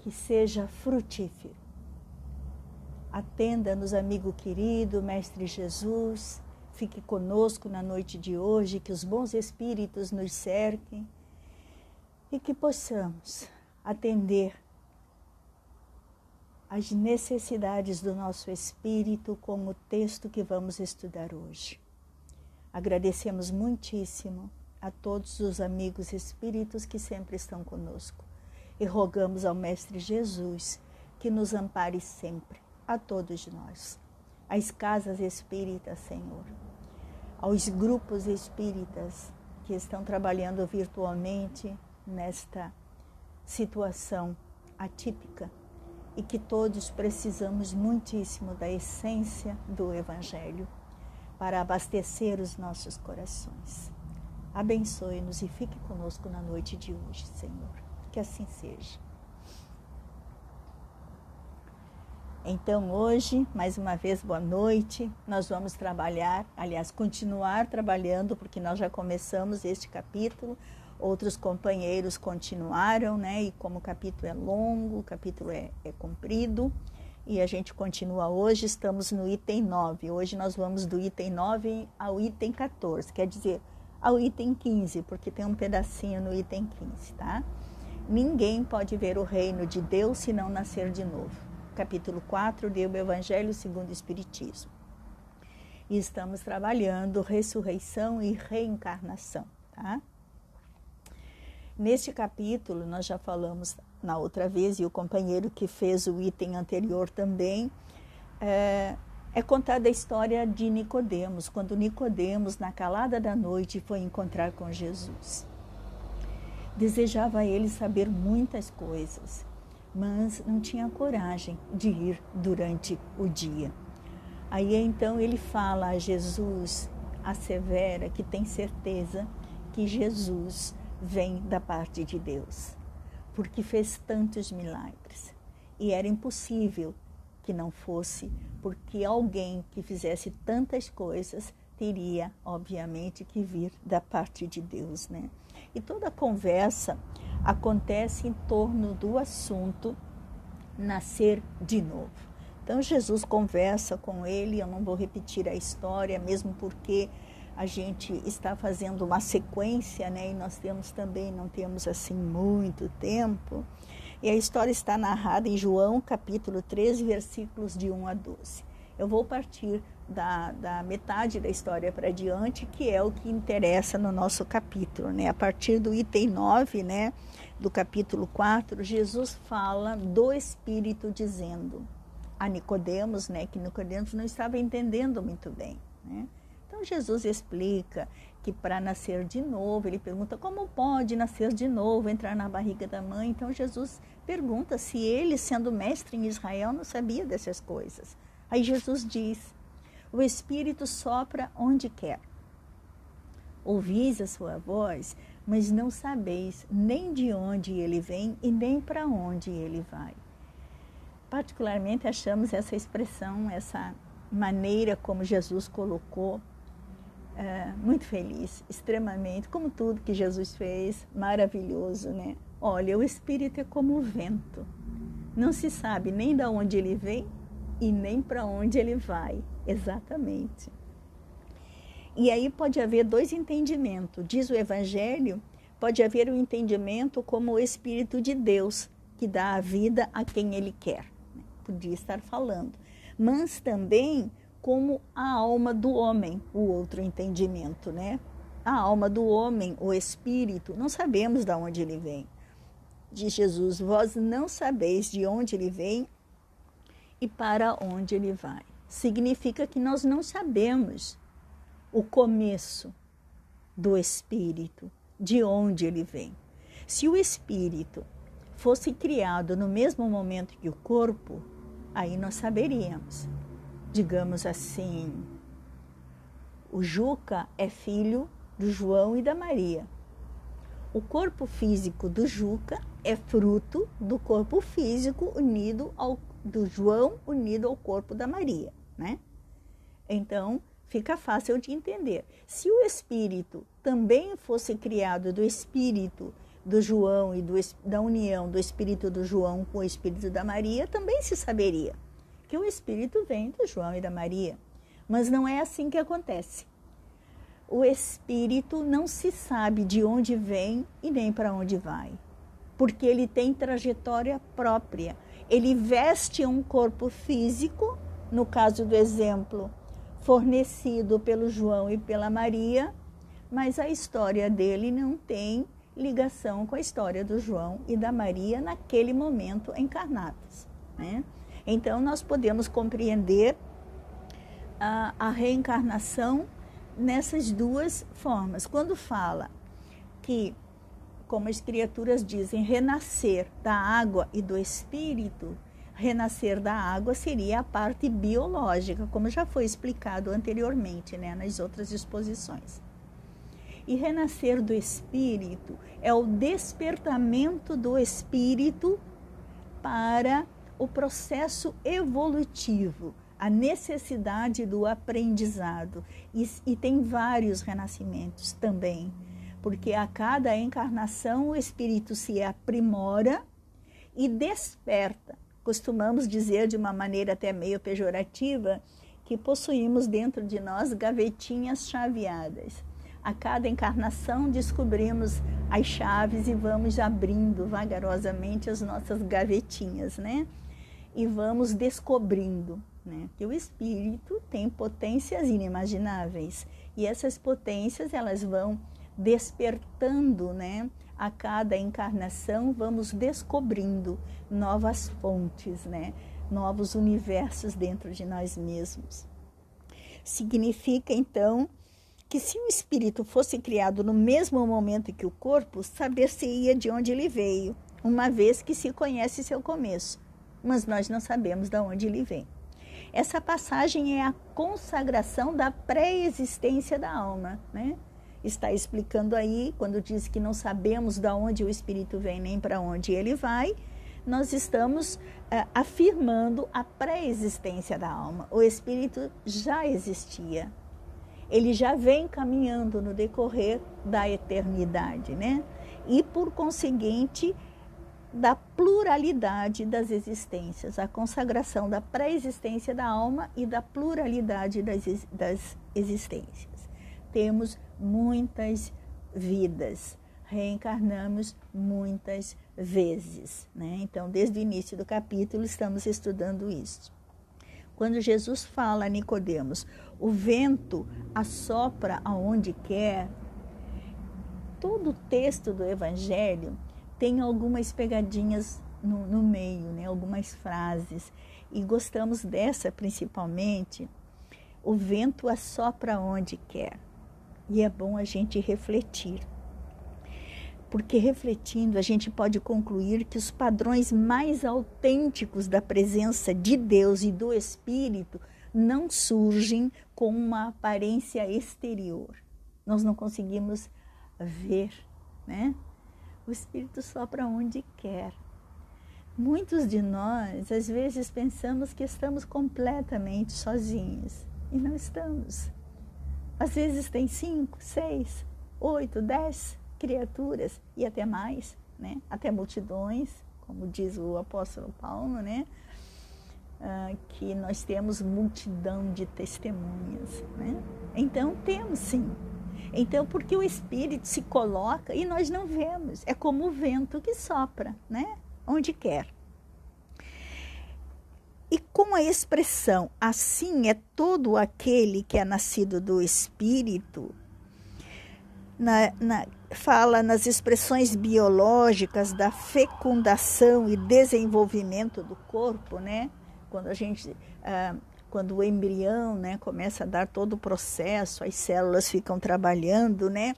que seja frutífero. Atenda-nos, amigo querido, Mestre Jesus, fique conosco na noite de hoje, que os bons espíritos nos cerquem e que possamos atender às necessidades do nosso espírito com o texto que vamos estudar hoje. Agradecemos muitíssimo a todos os amigos espíritos que sempre estão conosco e rogamos ao Mestre Jesus que nos ampare sempre, a todos nós, às casas espíritas, Senhor, aos grupos espíritas que estão trabalhando virtualmente nesta situação atípica e que todos precisamos muitíssimo da essência do Evangelho para abastecer os nossos corações. Abençoe-nos e fique conosco na noite de hoje, Senhor. Que assim seja. Então hoje, mais uma vez, boa noite. Nós vamos trabalhar, aliás, continuar trabalhando, porque nós já começamos este capítulo. Outros companheiros continuaram, né? E como o capítulo é longo, o capítulo é comprido, e a gente continua hoje, estamos no item 9. Hoje nós vamos do item 9 ao item 14, quer dizer, ao item 15, porque tem um pedacinho no item 15, tá? Ninguém pode ver o reino de Deus se não nascer de novo. Capítulo 4 do Evangelho segundo o Espiritismo. E estamos trabalhando ressurreição e reencarnação, tá? Neste capítulo, nós já falamos na outra vez, e o companheiro que fez o item anterior também, é contada a história de Nicodemos, quando Nicodemos, na calada da noite, foi encontrar com Jesus. Desejava ele saber muitas coisas, mas não tinha coragem de ir durante o dia. Aí então ele fala a Jesus, assevera que tem certeza que Jesus vem da parte de Deus, porque fez tantos milagres. E era impossível que não fosse, porque alguém que fizesse tantas coisas teria, obviamente, que vir da parte de Deus, né? E toda a conversa acontece em torno do assunto nascer de novo. Então Jesus conversa com ele, eu não vou repetir a história, mesmo porque a gente está fazendo uma sequência, né? E nós temos também, não temos assim muito tempo. E a história está narrada em João, capítulo 13, versículos de 1 a 12. Eu vou partir da metade da história para diante, que é o que interessa no nosso capítulo, né? A partir do item 9, né, do capítulo 4, Jesus fala do Espírito dizendo a Nicodemos, né, que Nicodemos não estava entendendo muito bem, né? Então Jesus explica que para nascer de novo, ele pergunta como pode nascer de novo, entrar na barriga da mãe. Então Jesus pergunta se ele, sendo mestre em Israel, não sabia dessas coisas. Aí Jesus diz, o Espírito sopra onde quer. Ouvis a sua voz, mas não sabeis nem de onde ele vem e nem para onde ele vai. Particularmente achamos essa expressão, essa maneira como Jesus colocou, muito feliz, extremamente, como tudo que Jesus fez, maravilhoso, né? Olha, o Espírito é como o vento, não se sabe nem de onde ele vem e nem para onde ele vai, exatamente. E aí pode haver dois entendimentos, diz o Evangelho, pode haver um entendimento como o Espírito de Deus, que dá a vida a quem ele quer, né? Podia estar falando, mas também como a alma do homem, o outro entendimento, né? A alma do homem, o espírito, não sabemos de onde ele vem. Diz Jesus, vós não sabeis de onde ele vem e para onde ele vai. Significa que nós não sabemos o começo do espírito, de onde ele vem. Se o espírito fosse criado no mesmo momento que o corpo, aí nós saberíamos. Digamos assim, o Juca é filho do João e da Maria. O corpo físico do Juca é fruto do corpo físico do João unido ao corpo da Maria, né? Então, fica fácil de entender. Se o espírito também fosse criado do espírito do João e da união do espírito do João com o espírito da Maria, também se saberia que o espírito vem do João e da Maria. Mas não é assim que acontece. O espírito não se sabe de onde vem e nem para onde vai, porque ele tem trajetória própria. Ele veste um corpo físico, no caso do exemplo fornecido pelo João e pela Maria, mas a história dele não tem ligação com a história do João e da Maria naquele momento encarnados, né? Então, nós podemos compreender a reencarnação nessas duas formas. Quando fala que, como as criaturas dizem, renascer da água e do espírito, renascer da água seria a parte biológica, como já foi explicado anteriormente, né, nas outras exposições. E renascer do espírito é o despertamento do espírito para o processo evolutivo, a necessidade do aprendizado. E tem vários renascimentos também, porque a cada encarnação o espírito se aprimora e desperta. Costumamos dizer de uma maneira até meio pejorativa que possuímos dentro de nós gavetinhas chaveadas. A cada encarnação descobrimos as chaves e vamos abrindo vagarosamente as nossas gavetinhas, né? E vamos descobrindo, né, que o espírito tem potências inimagináveis. E essas potências, elas vão despertando, né? A cada encarnação vamos descobrindo novas fontes, né? Novos universos dentro de nós mesmos. Significa, então, que se o espírito fosse criado no mesmo momento que o corpo, saber-se-ia de onde ele veio, uma vez que se conhece seu começo, mas nós não sabemos de onde ele vem. Essa passagem é a consagração da pré-existência da alma, né? Está explicando aí, quando diz que não sabemos de onde o espírito vem nem para onde ele vai, nós estamos afirmando a pré-existência da alma. O espírito já existia. Ele já vem caminhando no decorrer da eternidade, né? E, por conseguinte, da pluralidade das existências, a consagração da pré-existência da alma e da pluralidade das existências. Temos muitas vidas, reencarnamos muitas vezes, né? Então, desde o início do capítulo, estamos estudando isso. Quando Jesus fala a Nicodemos, o vento assopra aonde quer, todo o texto do Evangelho tem algumas pegadinhas no meio, né? Algumas frases, e gostamos dessa principalmente. O vento assopra onde quer, e é bom a gente refletir, porque refletindo a gente pode concluir que os padrões mais autênticos da presença de Deus e do Espírito não surgem com uma aparência exterior. Nós não conseguimos ver, né? O Espírito sopra onde quer. Muitos de nós, às vezes, pensamos que estamos completamente sozinhos, e não estamos. Às vezes tem 5, 6, 8, 10 criaturas, e até mais, né? Até multidões, como diz o apóstolo Paulo, né? Que nós temos multidão de testemunhas, né? Então, temos sim. Então, porque o Espírito se coloca e nós não vemos. É como o vento que sopra, né? Onde quer. E com a expressão, assim é todo aquele que é nascido do Espírito, fala nas expressões biológicas da fecundação e desenvolvimento do corpo, né? Quando o embrião, né, começa a dar todo o processo, as células ficam trabalhando, né?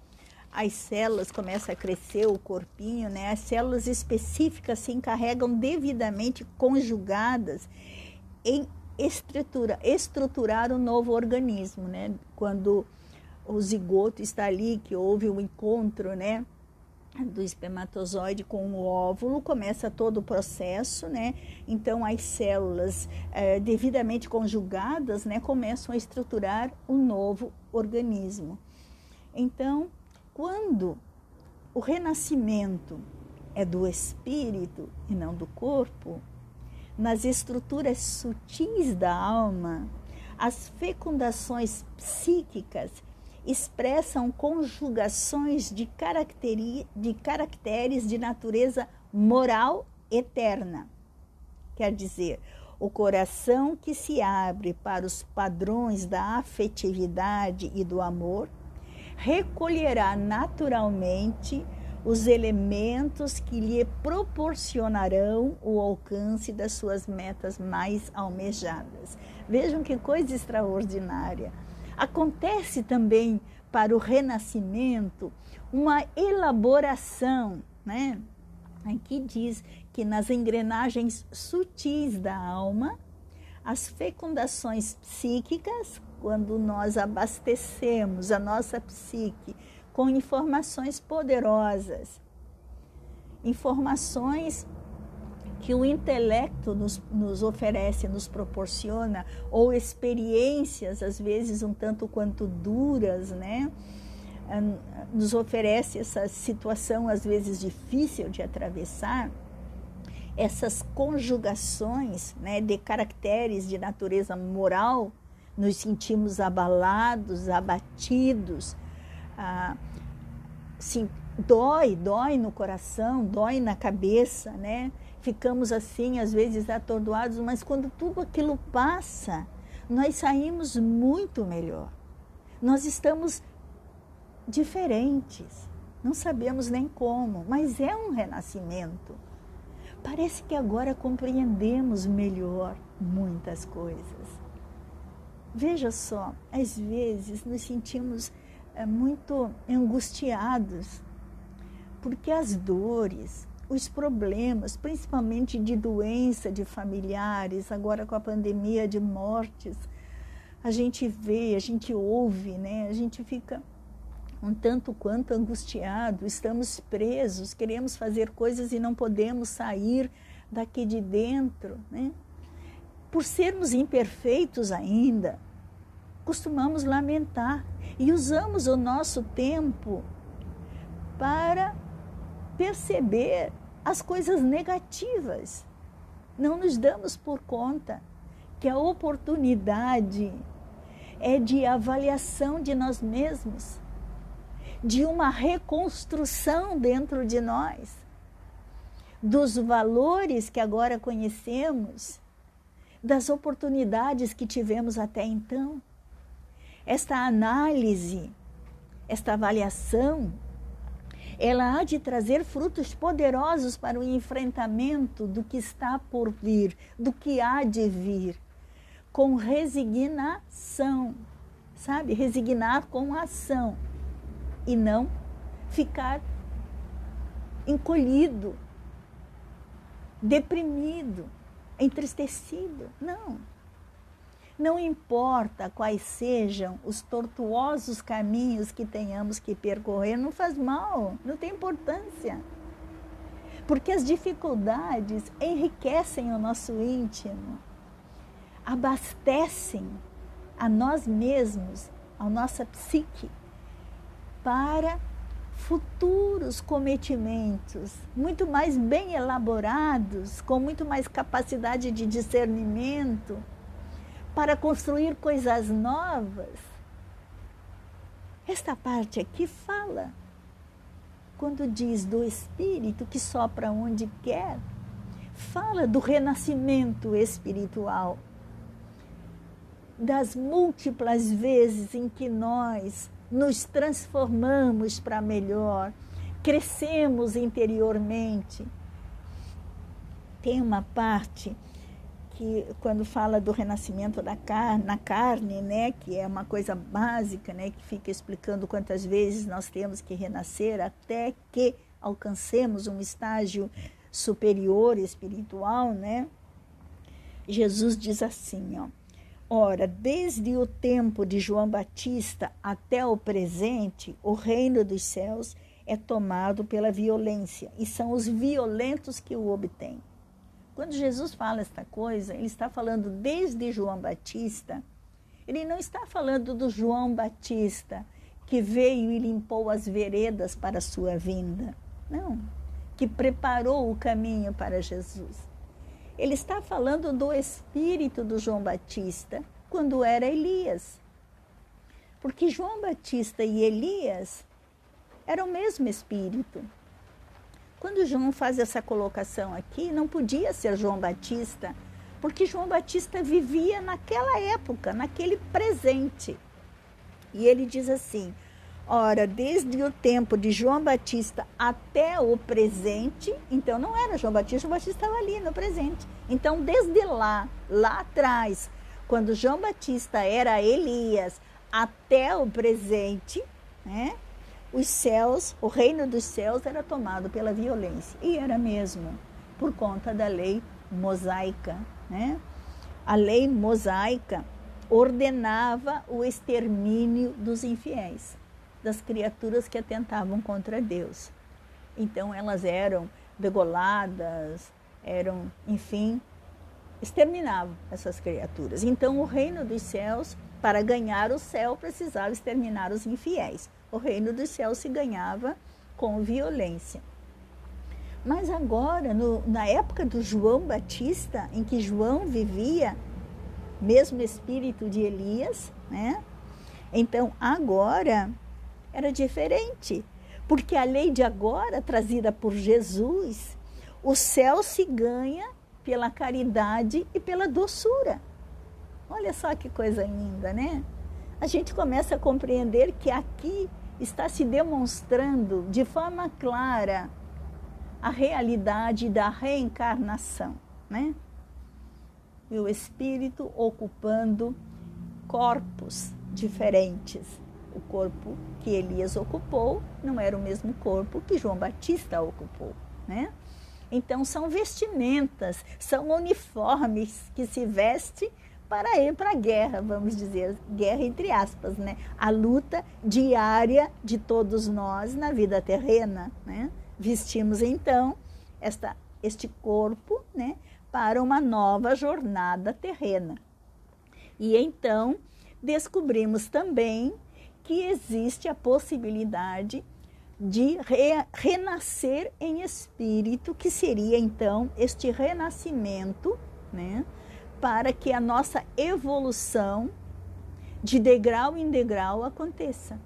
As células começam a crescer, o corpinho, né? As células específicas se encarregam devidamente conjugadas em estruturar o novo organismo, né? Quando o zigoto está ali, que houve o encontro, né, do espermatozoide com o óvulo, começa todo o processo, né? Então as células devidamente conjugadas, né, começam a estruturar um novo organismo. Então, quando o renascimento é do espírito e não do corpo, nas estruturas sutis da alma, as fecundações psíquicas expressam conjugações de caracteres de natureza moral eterna. Quer dizer, o coração que se abre para os padrões da afetividade e do amor recolherá naturalmente os elementos que lhe proporcionarão o alcance das suas metas mais almejadas. Vejam que coisa extraordinária. Acontece também para o renascimento uma elaboração, né? Aqui diz que nas engrenagens sutis da alma, as fecundações psíquicas, quando nós abastecemos a nossa psique com informações poderosas, informações que o intelecto nos oferece, nos proporciona, ou experiências, às vezes um tanto quanto duras, né? Nos oferece essa situação, às vezes difícil de atravessar, essas conjugações, né, de caracteres de natureza moral, nos sentimos abalados, abatidos, sim, dói no coração, dói na cabeça, né? Ficamos assim, às vezes atordoados, mas quando tudo aquilo passa, nós saímos muito melhor. Nós estamos diferentes, não sabemos nem como, mas é um renascimento. Parece que agora compreendemos melhor muitas coisas. Veja só, às vezes nos sentimos muito angustiados, porque as dores, os problemas, principalmente de doença de familiares, agora com a pandemia de mortes, a gente vê, a gente ouve, né? A gente fica um tanto quanto angustiado, estamos presos, queremos fazer coisas e não podemos sair daqui de dentro, né? Por sermos imperfeitos ainda, costumamos lamentar e usamos o nosso tempo para perceber as coisas negativas. Não nos damos por conta que a oportunidade é de avaliação de nós mesmos, de uma reconstrução dentro de nós, dos valores que agora conhecemos, das oportunidades que tivemos até então. Esta análise, esta avaliação, ela há de trazer frutos poderosos para o enfrentamento do que está por vir, do que há de vir, com resignação, sabe? Resignar com ação e não ficar encolhido, deprimido, entristecido. Não importa quais sejam os tortuosos caminhos que tenhamos que percorrer, não faz mal, não tem importância. Porque as dificuldades enriquecem o nosso íntimo, abastecem a nós mesmos, a nossa psique, para futuros cometimentos, muito mais bem elaborados, com muito mais capacidade de discernimento, para construir coisas novas. Esta parte aqui fala, quando diz do Espírito que sopra onde quer, fala do renascimento espiritual, das múltiplas vezes em que nós nos transformamos para melhor, crescemos interiormente. Tem uma parte que, quando fala do renascimento na carne, né, que é uma coisa básica, né, que fica explicando quantas vezes nós temos que renascer até que alcancemos um estágio superior espiritual, né? Jesus diz assim, ó: ora, desde o tempo de João Batista até o presente, o reino dos céus é tomado pela violência, e são os violentos que o obtêm. Quando Jesus fala esta coisa, ele está falando desde João Batista. Ele não está falando do João Batista que veio e limpou as veredas para a sua vinda. Não, que preparou o caminho para Jesus. Ele está falando do espírito do João Batista, quando era Elias. Porque João Batista e Elias eram o mesmo espírito. Quando João faz essa colocação aqui, não podia ser João Batista, porque João Batista vivia naquela época, naquele presente. E ele diz assim, ora, desde o tempo de João Batista até o presente, então não era João Batista estava ali no presente. Então, desde lá atrás, quando João Batista era Elias, até o presente, né, os céus, o reino dos céus era tomado pela violência. E era mesmo, por conta da lei mosaica, né? A lei mosaica ordenava o extermínio dos infiéis, das criaturas que atentavam contra Deus. Então elas eram degoladas, enfim, exterminavam essas criaturas. Então o reino dos céus, para ganhar o céu, precisava exterminar os infiéis. O reino dos céus se ganhava com violência. Mas agora, na época do João Batista, em que João vivia, mesmo espírito de Elias, né? Então agora era diferente, porque a lei de agora, trazida por Jesus, o céu se ganha pela caridade e pela doçura. Olha só que coisa linda, né? A gente começa a compreender que aqui está se demonstrando de forma clara a realidade da reencarnação, né? E o espírito ocupando corpos diferentes. O corpo que Elias ocupou não era o mesmo corpo que João Batista ocupou, né? Então são vestimentas, são uniformes que se veste para ir para a guerra, vamos dizer, guerra entre aspas, né? A luta diária de todos nós na vida terrena, né? Vestimos então este corpo, né, para uma nova jornada terrena. E então descobrimos também que existe a possibilidade de renascer em espírito, que seria então este renascimento, né, para que a nossa evolução de degrau em degrau aconteça.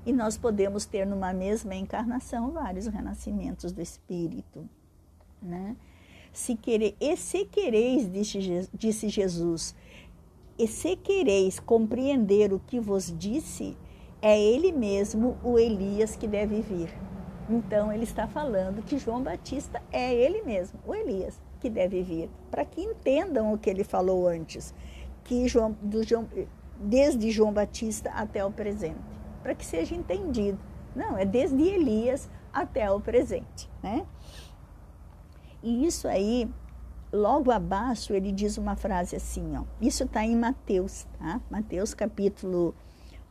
E nós podemos ter numa mesma encarnação vários renascimentos do espírito, né? Se quereis, disse Jesus, e se quereis compreender o que vos disse, é ele mesmo, o Elias, que deve vir. Então, ele está falando que João Batista é ele mesmo, o Elias, que deve vir, para que entendam o que ele falou antes, que desde João Batista até o presente, para que seja entendido. Não, é desde Elias até o presente, né? E isso aí, logo abaixo, ele diz uma frase assim, ó, isso está em Mateus, tá? Mateus capítulo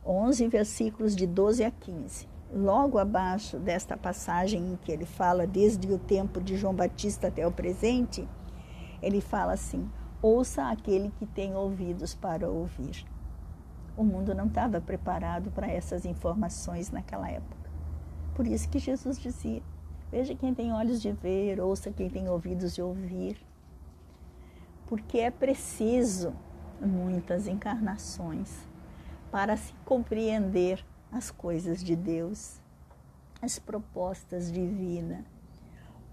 11, versículos de 12 a 15. Logo abaixo desta passagem em que ele fala desde o tempo de João Batista até o presente, ele fala assim, ouça aquele que tem ouvidos para ouvir. O mundo não estava preparado para essas informações naquela época. Por isso que Jesus dizia, veja quem tem olhos de ver, ouça quem tem ouvidos de ouvir. Porque é preciso muitas encarnações para se compreender as coisas de Deus, as propostas divinas,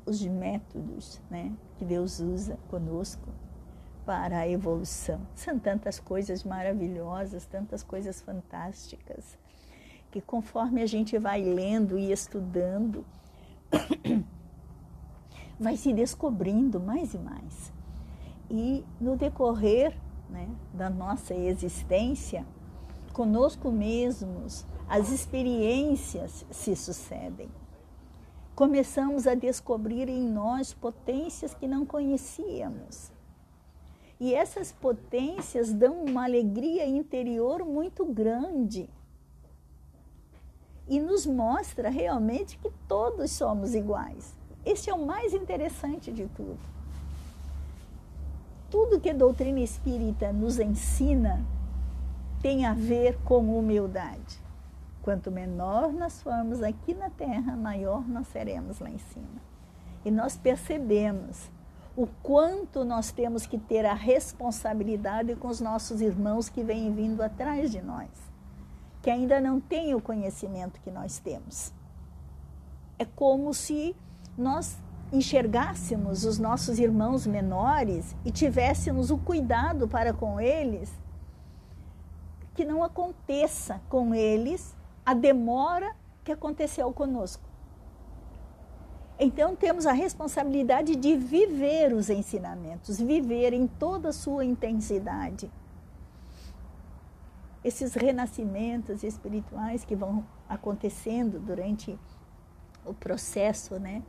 os métodos, né, que Deus usa conosco para a evolução. São tantas coisas maravilhosas, tantas coisas fantásticas, que conforme a gente vai lendo e estudando, vai se descobrindo mais e mais. E no decorrer, né, da nossa existência, conosco mesmos, as experiências se sucedem. Começamos a descobrir em nós potências que não conhecíamos. E essas potências dão uma alegria interior muito grande. E nos mostra realmente que todos somos iguais. Esse é o mais interessante de tudo. Tudo que a doutrina espírita nos ensina tem a ver com humildade. Quanto menor nós formos aqui na Terra, maior nós seremos lá em cima. E nós percebemos o quanto nós temos que ter a responsabilidade com os nossos irmãos que vêm vindo atrás de nós, que ainda não têm o conhecimento que nós temos. É como se nós enxergássemos os nossos irmãos menores e tivéssemos o cuidado para com eles, que não aconteça com eles a demora que aconteceu conosco. Então temos a responsabilidade de viver os ensinamentos, viver em toda a sua intensidade. Esses renascimentos espirituais que vão acontecendo durante o processo, né,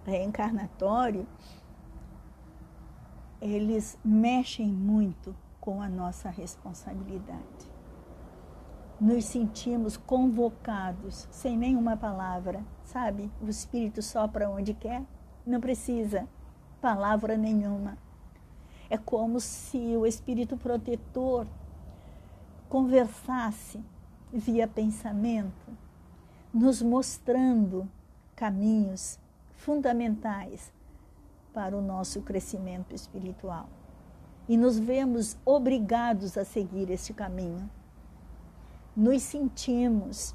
reencarnatório, eles mexem muito com a nossa responsabilidade. Nos sentimos convocados, sem nenhuma palavra, sabe? O Espírito sopra onde quer, não precisa palavra nenhuma. É como se o Espírito protetor conversasse via pensamento, nos mostrando caminhos fundamentais para o nosso crescimento espiritual. E nos vemos obrigados a seguir este caminho. Nos sentimos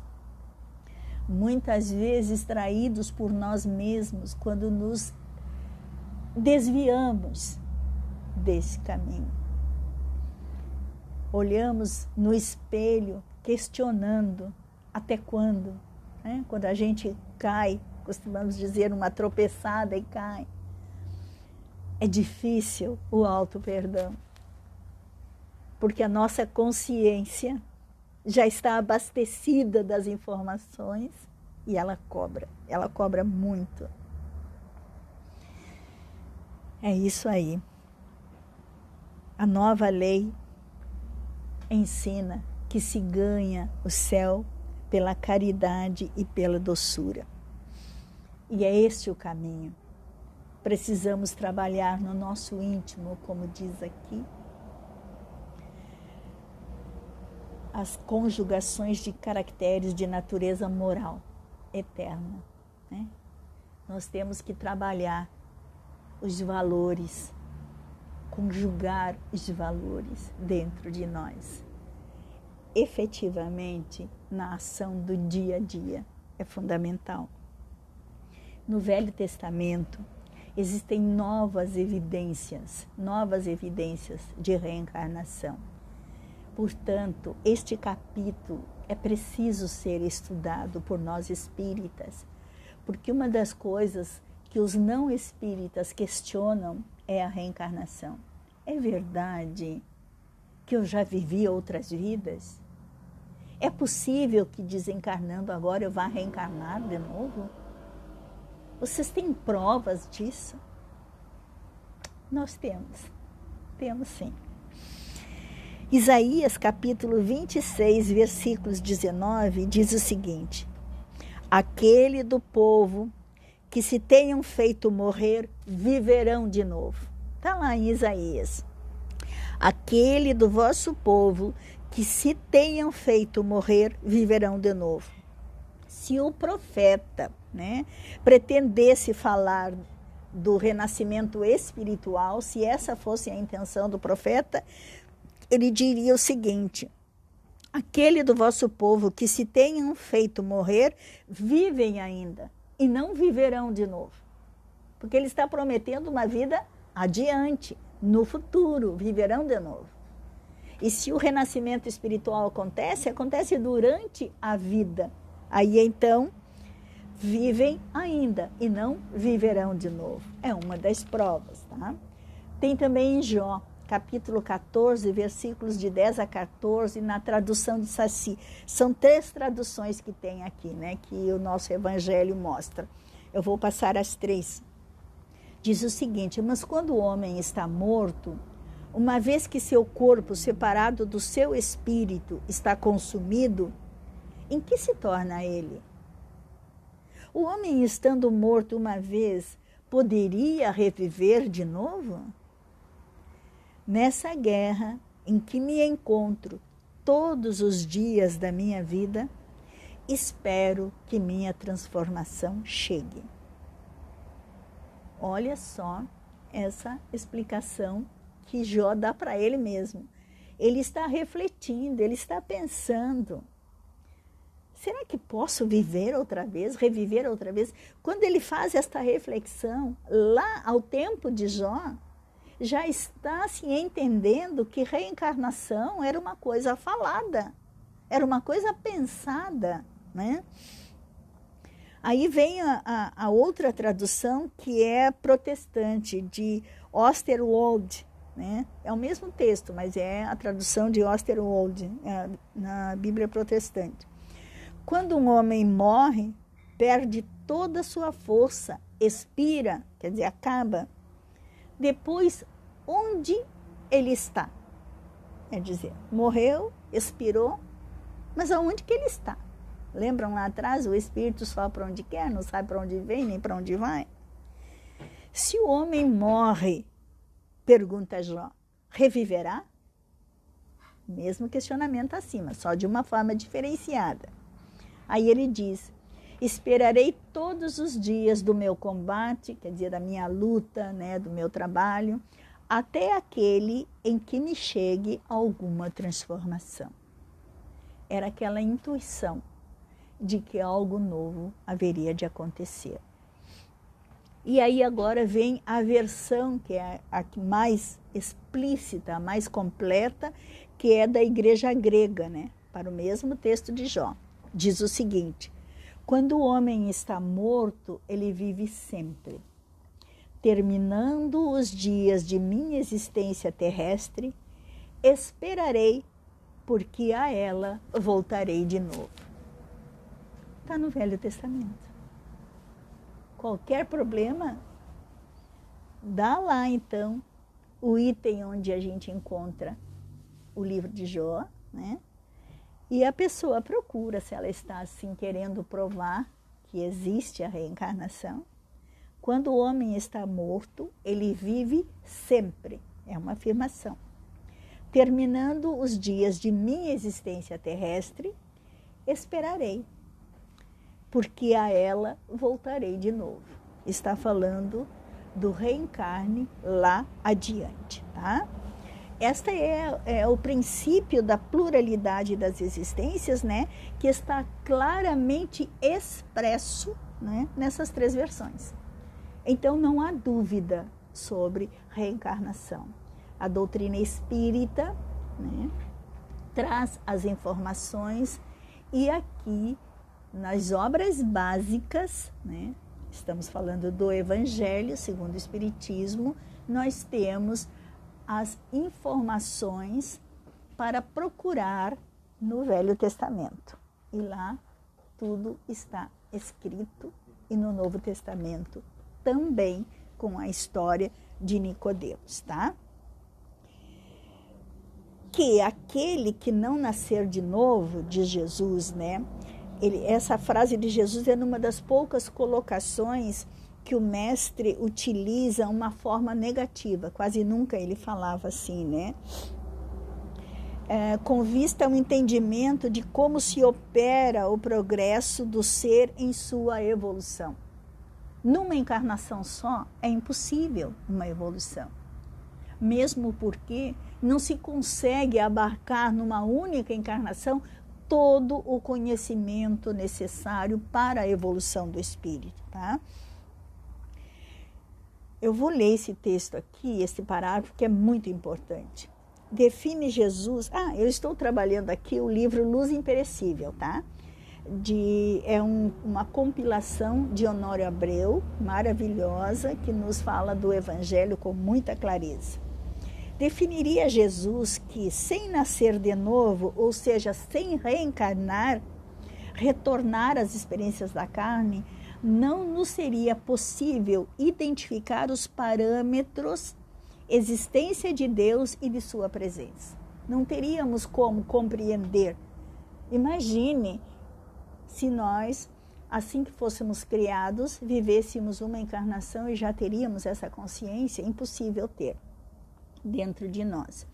muitas vezes traídos por nós mesmos quando nos desviamos desse caminho. Olhamos no espelho questionando até quando, né? Quando a gente cai, costumamos dizer uma tropeçada e cai. É difícil o auto-perdão, porque a nossa consciência já está abastecida das informações e ela cobra muito. É isso aí. A nova lei ensina que se ganha o céu pela caridade e pela doçura. E é este o caminho. Precisamos trabalhar no nosso íntimo, como diz aqui, as conjugações de caracteres de natureza moral eterna, né? Nós temos que trabalhar os valores, conjugar os valores dentro de nós. Efetivamente, na ação do dia a dia, é fundamental. No Velho Testamento, existem novas evidências de reencarnação. Portanto, este capítulo é preciso ser estudado por nós espíritas, porque uma das coisas que os não espíritas questionam é a reencarnação. É verdade que eu já vivi outras vidas? É possível que desencarnando agora eu vá reencarnar de novo? Vocês têm provas disso? Nós temos sim. Isaías capítulo 26, versículos 19, diz o seguinte: aquele do povo que se tenham feito morrer, viverão de novo. Está lá em Isaías. Aquele do vosso povo que se tenham feito morrer, viverão de novo. Se o profeta, né, pretendesse falar do renascimento espiritual, se essa fosse a intenção do profeta, ele diria o seguinte: aquele do vosso povo que se tenham feito morrer, vivem ainda e não viverão de novo. Porque ele está prometendo uma vida adiante, no futuro, viverão de novo. E se o renascimento espiritual acontece durante a vida. Aí então, vivem ainda e não viverão de novo. É uma das provas, tá? Tem também em Jó, capítulo 14, versículos de 10 a 14, na tradução de Saci. São 3 traduções que tem aqui, né, que o nosso evangelho mostra. Eu vou passar as 3. Diz o seguinte: mas quando o homem está morto, uma vez que seu corpo, separado do seu espírito, está consumido, em que se torna ele? O homem, estando morto uma vez, poderia reviver de novo? Nessa guerra em que me encontro todos os dias da minha vida, espero que minha transformação chegue. Olha só essa explicação que Jó dá para ele mesmo. Ele está refletindo, ele está pensando. Será que posso viver outra vez, reviver outra vez? Quando ele faz esta reflexão, lá ao tempo de Jó, já está se entendendo que reencarnação era uma coisa falada, era uma coisa pensada, né? Aí vem a outra tradução, que é protestante, de Oosterwolde, né? É o mesmo texto, mas é a tradução de Oosterwolde, na Bíblia protestante. Quando um homem morre, perde toda a sua força, expira, quer dizer, acaba. Depois, onde ele está? Quer dizer, morreu, expirou, mas aonde que ele está? Lembram lá atrás, o espírito sopra onde quer, não sabe para onde vem, nem para onde vai? Se o homem morre, pergunta Jó, reviverá? Mesmo questionamento acima, só de uma forma diferenciada. Aí ele diz, esperarei todos os dias do meu combate, quer dizer, da minha luta, né, do meu trabalho, até aquele em que me chegue alguma transformação. Era aquela intuição de que algo novo haveria de acontecer. E aí agora vem a versão que é a mais explícita, a mais completa, que é da igreja grega, né, para o mesmo texto de Jó. Diz o seguinte, quando o homem está morto, ele vive sempre. Terminando os dias de minha existência terrestre, esperarei, porque a ela voltarei de novo. Está no Velho Testamento. Qualquer problema, dá lá então o item onde a gente encontra o livro de Jó, né? E a pessoa procura, se ela está assim querendo provar que existe a reencarnação. Quando o homem está morto, ele vive sempre. É uma afirmação. Terminando os dias de minha existência terrestre, esperarei, porque a ela voltarei de novo. Está falando do reencarne lá adiante, tá? Esta é o princípio da pluralidade das existências, né, que está claramente expresso, né, nessas três versões. Então, não há dúvida sobre reencarnação. A doutrina espírita, né, traz as informações e aqui, nas obras básicas, né, estamos falando do Evangelho segundo o Espiritismo, nós temos as informações para procurar no Velho Testamento. E lá tudo está escrito, e no Novo Testamento também, com a história de Nicodemos, tá? Que aquele que não nascer de novo, diz Jesus, né? Essa frase de Jesus é numa das poucas colocações que o mestre utiliza uma forma negativa, quase nunca ele falava assim, né? Com vista ao entendimento de como se opera o progresso do ser em sua evolução. Numa encarnação só é impossível uma evolução, mesmo porque não se consegue abarcar numa única encarnação todo o conhecimento necessário para a evolução do espírito, tá? Eu vou ler esse texto aqui, esse parágrafo, que é muito importante. Define Jesus... eu estou trabalhando aqui o livro Luz Imperecível, tá? Uma compilação de Honório Abreu, maravilhosa, que nos fala do Evangelho com muita clareza. Definiria Jesus que, sem nascer de novo, ou seja, sem reencarnar, retornar às experiências da carne, não nos seria possível identificar os parâmetros, existência de Deus e de sua presença. Não teríamos como compreender. Imagine se nós, assim que fôssemos criados, vivêssemos uma encarnação e já teríamos essa consciência, impossível ter dentro de nós.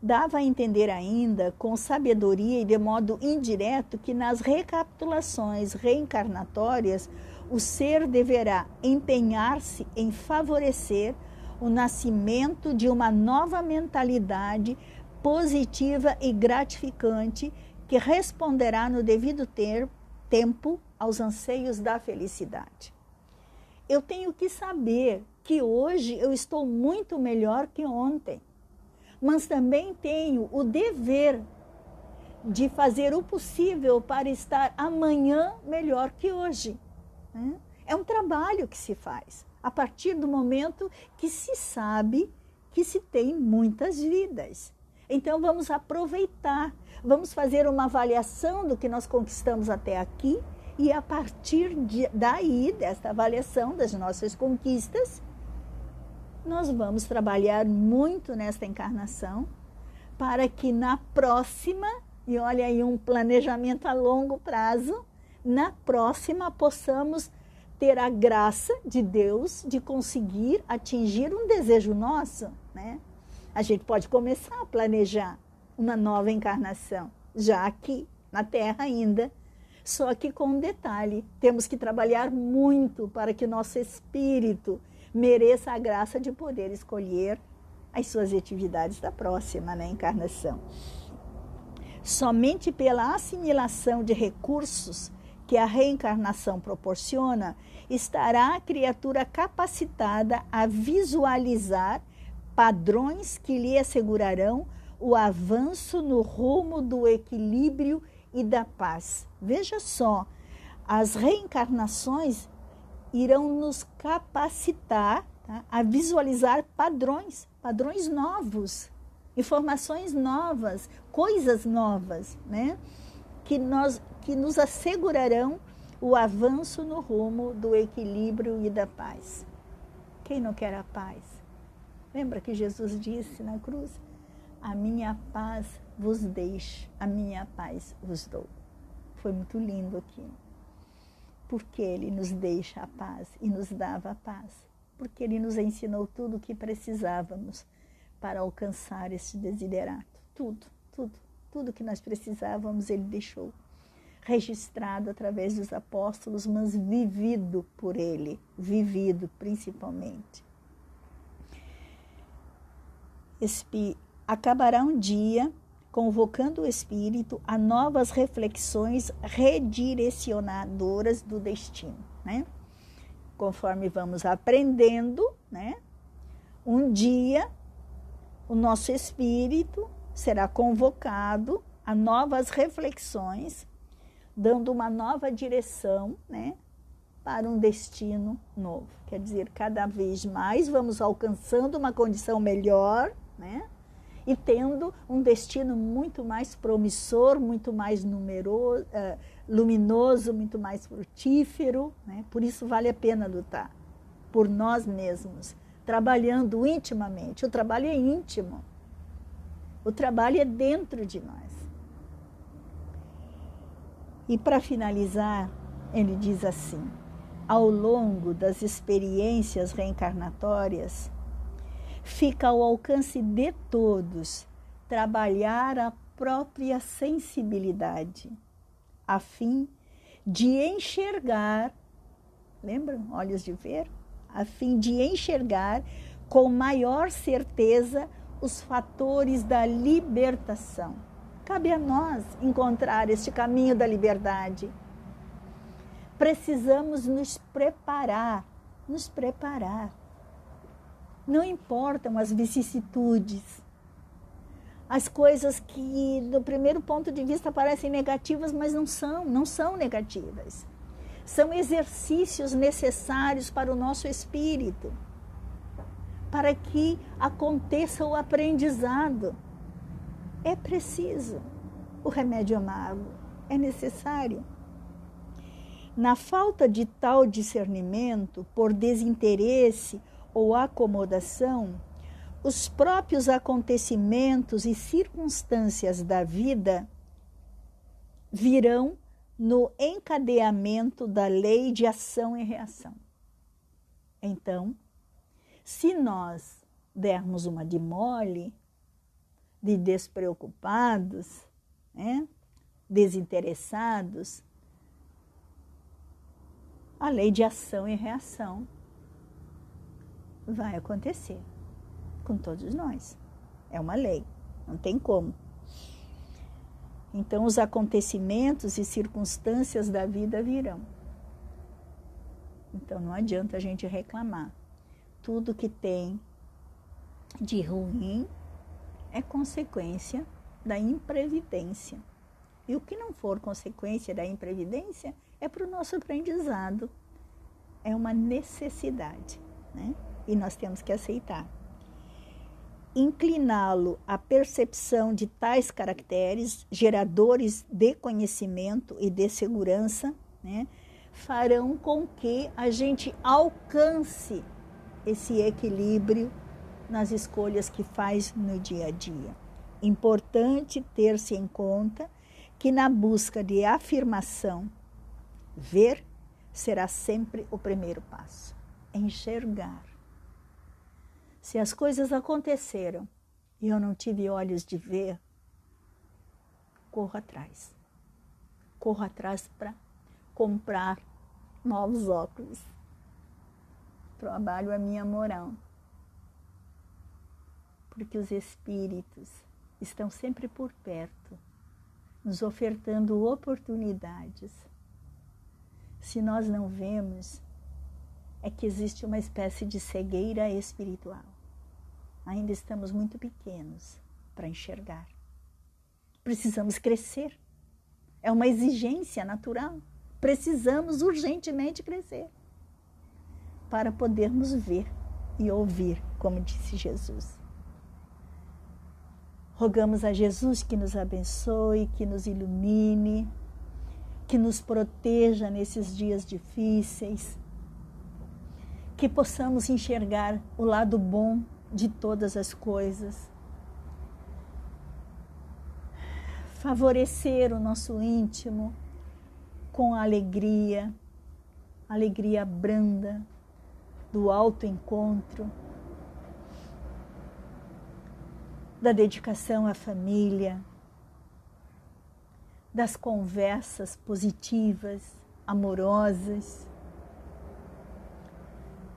Dava a entender ainda, com sabedoria e de modo indireto, que nas recapitulações reencarnatórias, o ser deverá empenhar-se em favorecer o nascimento de uma nova mentalidade positiva e gratificante que responderá no devido tempo aos anseios da felicidade. Eu tenho que saber que hoje eu estou muito melhor que ontem, mas também tenho o dever de fazer o possível para estar amanhã melhor que hoje. É um trabalho que se faz a partir do momento que se sabe que se tem muitas vidas. Então vamos aproveitar, vamos fazer uma avaliação do que nós conquistamos até aqui e a partir daí, desta avaliação das nossas conquistas, nós vamos trabalhar muito nesta encarnação para que na próxima, e olha aí um planejamento a longo prazo, na próxima possamos ter a graça de Deus de conseguir atingir um desejo nosso, né? A gente pode começar a planejar uma nova encarnação, já aqui na Terra ainda, só que com um detalhe, temos que trabalhar muito para que nosso espírito mereça a graça de poder escolher as suas atividades da próxima, né, encarnação. Somente pela assimilação de recursos que a reencarnação proporciona, estará a criatura capacitada a visualizar padrões que lhe assegurarão o avanço no rumo do equilíbrio e da paz. Veja só, as reencarnações irão nos capacitar, tá, a visualizar padrões novos, informações novas, coisas novas, né, que nos assegurarão o avanço no rumo do equilíbrio e da paz. Quem não quer a paz? Lembra que Jesus disse na cruz? A minha paz vos deixo, a minha paz vos dou. Foi muito lindo aqui. Porque Ele nos deixa a paz e nos dava a paz. Porque Ele nos ensinou tudo o que precisávamos para alcançar esse desiderato. Tudo que nós precisávamos Ele deixou. Registrado através dos apóstolos, mas vivido por Ele, vivido principalmente. Acabará um dia convocando o espírito a novas reflexões redirecionadoras do destino, né? Conforme vamos aprendendo, né? Um dia o nosso espírito será convocado a novas reflexões, dando uma nova direção, né, para um destino novo. Quer dizer, cada vez mais vamos alcançando uma condição melhor, né, e tendo um destino muito mais promissor, muito mais numeroso, luminoso, muito mais frutífero, né? Por isso vale a pena lutar por nós mesmos, trabalhando intimamente. O trabalho é íntimo, o trabalho é dentro de nós. E para finalizar, ele diz assim: ao longo das experiências reencarnatórias, fica ao alcance de todos trabalhar a própria sensibilidade, a fim de enxergar, lembram? Olhos de ver? A fim de enxergar com maior certeza os fatores da libertação. Cabe a nós encontrar este caminho da liberdade. Precisamos nos preparar. Não importam as vicissitudes, as coisas que, do primeiro ponto de vista, parecem negativas, mas não são negativas. São exercícios necessários para o nosso espírito, para que aconteça o aprendizado. É preciso. O remédio amargo é necessário. Na falta de tal discernimento, por desinteresse ou acomodação, os próprios acontecimentos e circunstâncias da vida virão no encadeamento da lei de ação e reação. Então, se nós dermos uma de mole, de despreocupados, né? Desinteressados, a lei de ação e reação vai acontecer com todos nós. É uma lei, não tem como. Então, os acontecimentos e circunstâncias da vida virão. Então, não adianta a gente reclamar. Tudo que tem de ruim é consequência da imprevidência. E o que não for consequência da imprevidência é para o nosso aprendizado. É uma necessidade, né? E nós temos que aceitar. Incliná-lo à percepção de tais caracteres, geradores de conhecimento e de segurança, né, farão com que a gente alcance esse equilíbrio nas escolhas que faz no dia a dia. Importante ter-se em conta que na busca de afirmação, ver será sempre o primeiro passo. Enxergar. Se as coisas aconteceram e eu não tive olhos de ver, corro atrás. Corro atrás para comprar novos óculos. Trabalho a minha moral. Porque os espíritos estão sempre por perto, nos ofertando oportunidades. Se nós não vemos, é que existe uma espécie de cegueira espiritual. Ainda estamos muito pequenos para enxergar. Precisamos crescer. É uma exigência natural. Precisamos urgentemente crescer para podermos ver e ouvir, como disse Jesus. Rogamos a Jesus que nos abençoe, que nos ilumine, que nos proteja nesses dias difíceis, que possamos enxergar o lado bom de todas as coisas, favorecer o nosso íntimo com a alegria branda do autoencontro, da dedicação à família, das conversas positivas, amorosas,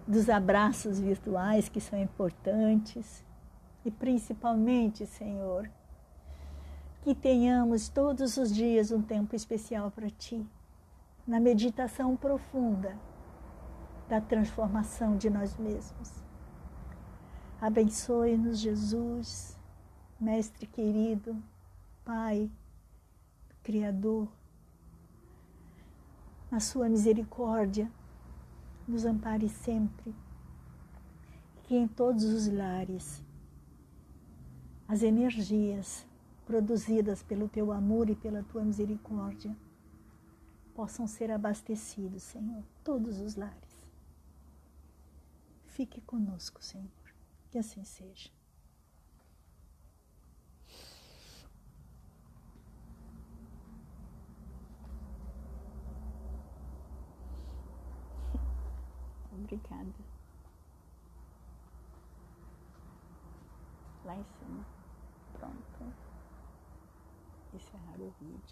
dos abraços virtuais que são importantes e principalmente, Senhor, que tenhamos todos os dias um tempo especial para Ti, na meditação profunda da transformação de nós mesmos. Abençoe-nos, Jesus, Mestre querido, Pai, Criador, na sua misericórdia, nos ampare sempre, que em todos os lares as energias produzidas pelo Teu amor e pela Tua misericórdia possam ser abastecidos, Senhor, todos os lares. Fique conosco, Senhor, que assim seja. Obrigada. Lá em cima. Pronto. Encerrar o vídeo.